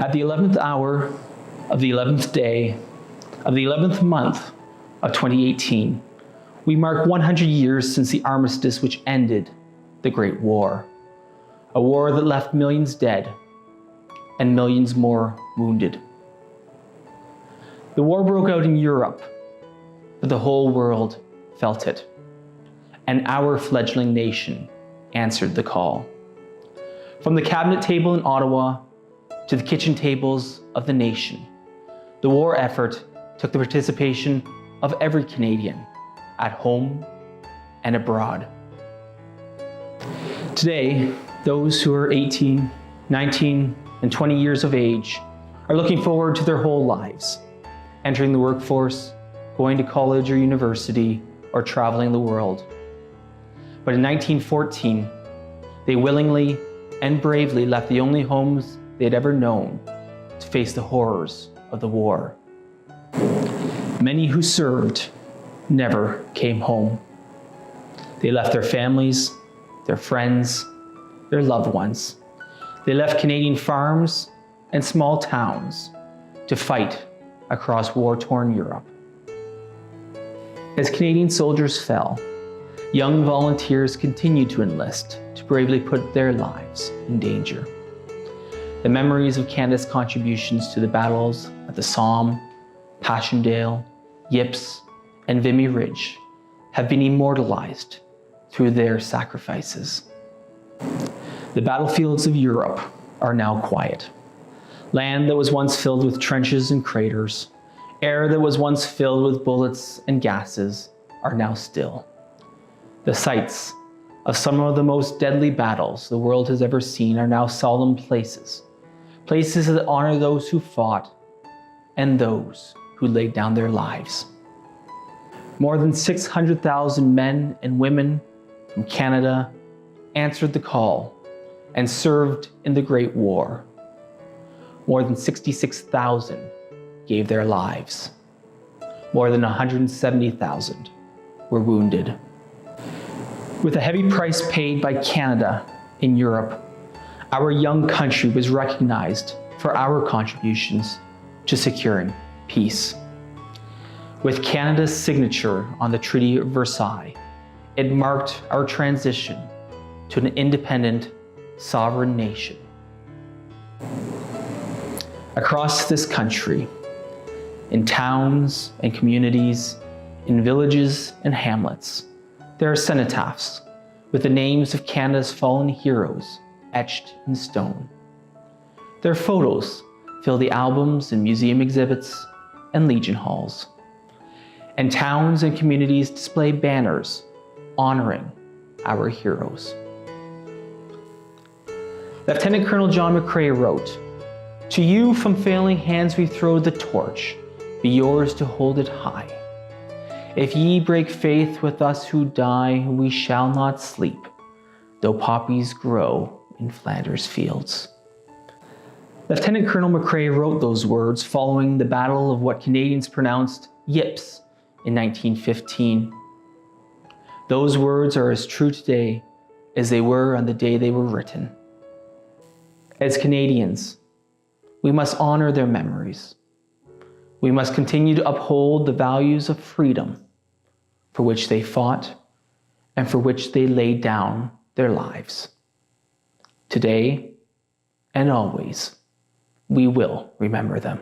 At the 11th hour of the 11th day of the 11th month of 2018, we mark 100 years since the armistice which ended the Great War, a war that left millions dead and millions more wounded. The war broke out in Europe, but the whole world felt it, and our fledgling nation answered the call. From the cabinet table in Ottawa to the kitchen tables of the nation, the war effort took the participation of every Canadian at home and abroad. Today, those who are 18, 19, and 20 years of age are looking forward to their whole lives, entering the workforce, going to college or university, or traveling the world. But in 1914, they willingly and bravely left the only homes they'd ever known to face the horrors of the war. Many who served never came home. They left their families, their friends, their loved ones. They left Canadian farms and small towns to fight across war-torn Europe. As Canadian soldiers fell, young volunteers continued to enlist to bravely put their lives in danger. The memories of Canada's contributions to the battles at the Somme, Passchendaele, Ypres, and Vimy Ridge have been immortalized through their sacrifices. The battlefields of Europe are now quiet. Land that was once filled with trenches and craters, air that was once filled with bullets and gases are now still. The sites of some of the most deadly battles the world has ever seen are now solemn places, places that honor those who fought and those who laid down their lives. More than 600,000 men and women from Canada answered the call and served in the Great War. More than 66,000 gave their lives. More than 170,000 were wounded. With a heavy price paid by Canada in Europe, our young country was recognized for our contributions to securing peace. With Canada's signature on the Treaty of Versailles, it marked our transition to an independent, sovereign nation. Across this country, in towns and communities, in villages and hamlets, there are cenotaphs with the names of Canada's fallen heroes etched in stone. Their photos fill the albums and museum exhibits and Legion halls. And towns and communities display banners honoring our heroes. Lieutenant Colonel John McCrae wrote, "To you from failing hands we throw the torch, be yours to hold it high. If ye break faith with us who die, we shall not sleep, though poppies grow in Flanders fields." Lieutenant Colonel McCrae wrote those words following the battle of what Canadians pronounced Ypres in 1915. Those words are as true today as they were on the day they were written. As Canadians, we must honor their memories. We must continue to uphold the values of freedom for which they fought and for which they laid down their lives. Today and always, we will remember them.